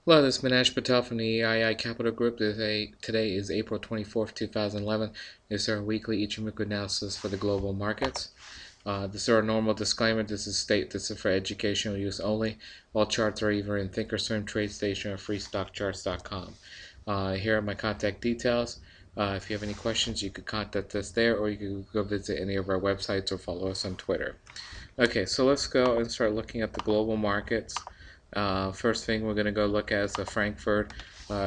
Hello, this is Manish Patel from the EII Capital Group. Today is April 24th, 2011. This is our weekly Ichimoku analysis for the global markets. This is our normal disclaimer. This is for educational use only. All charts are either in Thinkorswim, TradeStation, or FreeStockCharts.com. Here are my contact details. If you have any questions, you could contact us there, or you can go visit any of our websites or follow us on Twitter. Okay, so let's go and start looking at the global markets. First thing we're going to go look at is the Frankfurt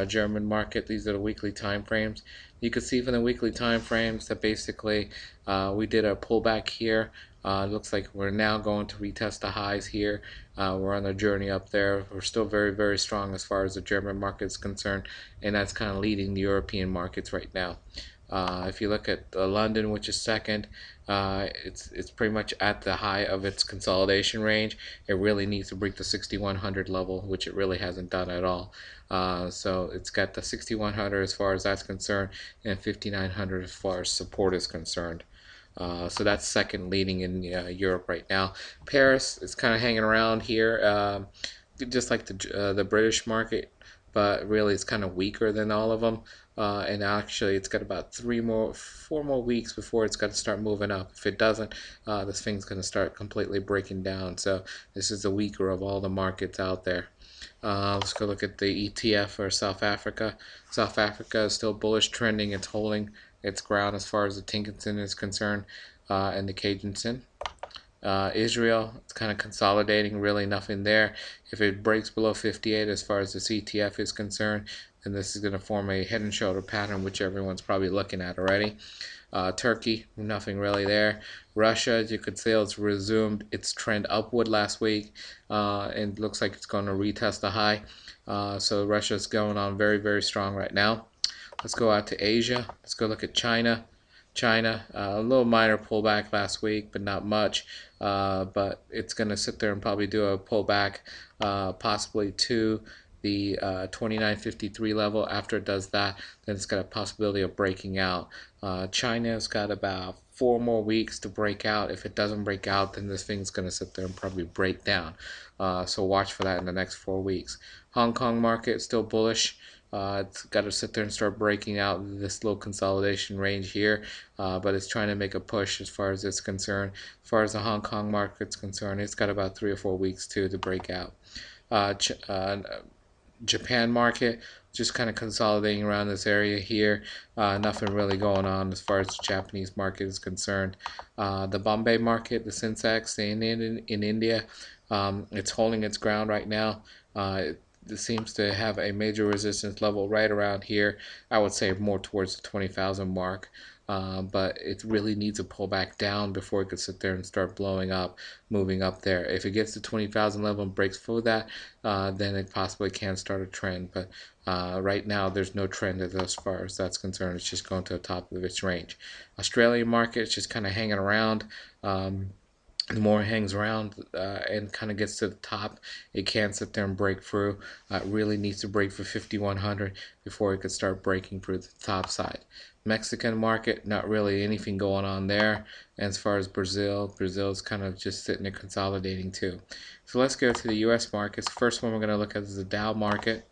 German market. These are the weekly time frames. You can see from the weekly time frames that basically we did a pullback here. It looks like we're now going to retest the highs here. We're on a journey up there. We're still very, very strong as far as the German market is concerned, and that's kind of leading the European markets right now. If you look at London, which is second, it's pretty much at the high of its consolidation range. It really needs to break the 6100 level, which it really hasn't done at all. So it's got the 6100 as far as that's concerned, and 5900 as far as support is concerned. So that's second leading in Europe right now. Paris is kind of hanging around here, just like the British market, but really it's kind of weaker than all of them. And actually it's got about 4 more weeks before it's got to start moving up. If it doesn't, this thing's going to start completely breaking down. So this is the weaker of all the markets out there. Let's go look at the ETF for South Africa. South Africa is still bullish trending. It's holding its ground as far as the Tinkinson is concerned, and the Cajunson. Israel, it's kind of consolidating, really nothing there. If it breaks below 58 as far as the CTF is concerned, then this is going to form a head and shoulder pattern, which everyone's probably looking at already. Turkey, nothing really there. Russia, as you could see, it's resumed its trend upward last week, and looks like it's going to retest the high. So Russia's going on very, very strong right now. Let's go out to Asia. Let's go look at China. China, a little minor pullback last week, but not much. But it's going to sit there and probably do a pullback, possibly to the 2953 level. After it does that, then it's got a possibility of breaking out. China's got about 4 more weeks to break out. If it doesn't break out, then this thing's going to sit there and probably break down. So watch for that in the next 4 weeks. Hong Kong market still bullish. It's got to sit there and start breaking out this low consolidation range here, but it's trying to make a push as far as it's concerned. As far as the Hong Kong market's concerned, it's got about 3 or 4 weeks too to break out. Japan market just kind of consolidating around this area here. Nothing really going on as far as the Japanese market is concerned. The Bombay market, the Sensex in India, it's holding its ground right now. It seems to have a major resistance level right around here. I would say more towards the 20,000 mark. But it really needs to pull back down before it could sit there and start blowing up, moving up there. If it gets to 20,000 level and breaks through that, then it possibly can start a trend. But right now, there's no trend as far as that's concerned. It's just going to the top of its range. Australian market is just kind of hanging around. The more it hangs around and kind of gets to the top, it can sit there and break through. It really needs to break for 5100 before it could start breaking through the top side. Mexican market, not really anything going on there. And as far as Brazil is kind of just sitting there consolidating too. So let's go to the U.S. markets. First one we're going to look at is the Dow market.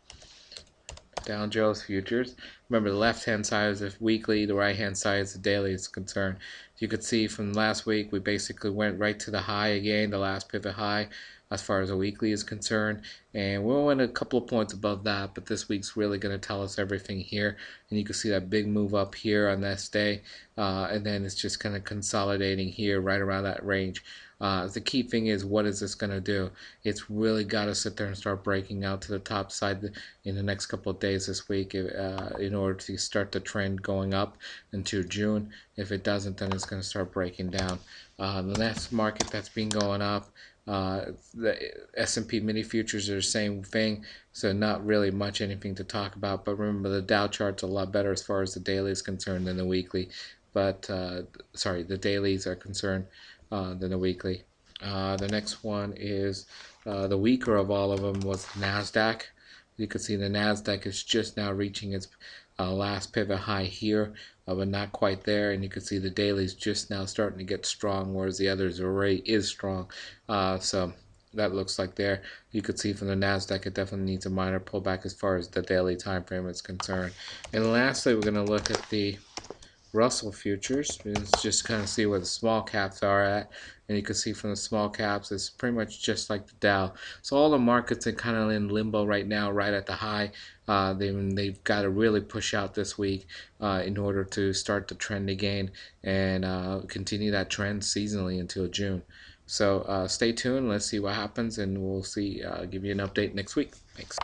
Dow Jones futures. Remember, the left-hand side is the weekly, the right-hand side is the daily is concerned. You could see from last week, we basically went right to the high again, the last pivot high, as far as the weekly is concerned. And we went a couple of points above that, but this week's really going to tell us everything here. And you can see that big move up here on this day, and then it's just kind of consolidating here right around that range. The key thing is, what is this going to do? It's really got to sit there and start breaking out to the top side in the next couple of days this week in order to start the trend going up into June. If it doesn't, then it's going to start breaking down. The next market that's been going up, the S&P mini futures are the same thing, so not really much anything to talk about. But remember, the Dow chart's a lot better as far as the daily is concerned than the weekly. But the dailies are concerned than the weekly. The next one is the weaker of all of them was NASDAQ. You can see the NASDAQ is just now reaching its last pivot high here, but not quite there. And you can see the daily is just now starting to get strong, whereas the others already is strong. So that looks like there. You could see from the NASDAQ it definitely needs a minor pullback as far as the daily time frame is concerned. And lastly, we're going to look at the Russell futures. Let's just kind of see where the small caps are at, and you can see from the small caps it's pretty much just like the Dow. So all the markets are kind of in limbo right now, right at the high. They've got to really push out this week in order to start the trend again and continue that trend seasonally until June. So stay tuned. Let's see what happens, and we'll see. Give you an update next week. Thanks.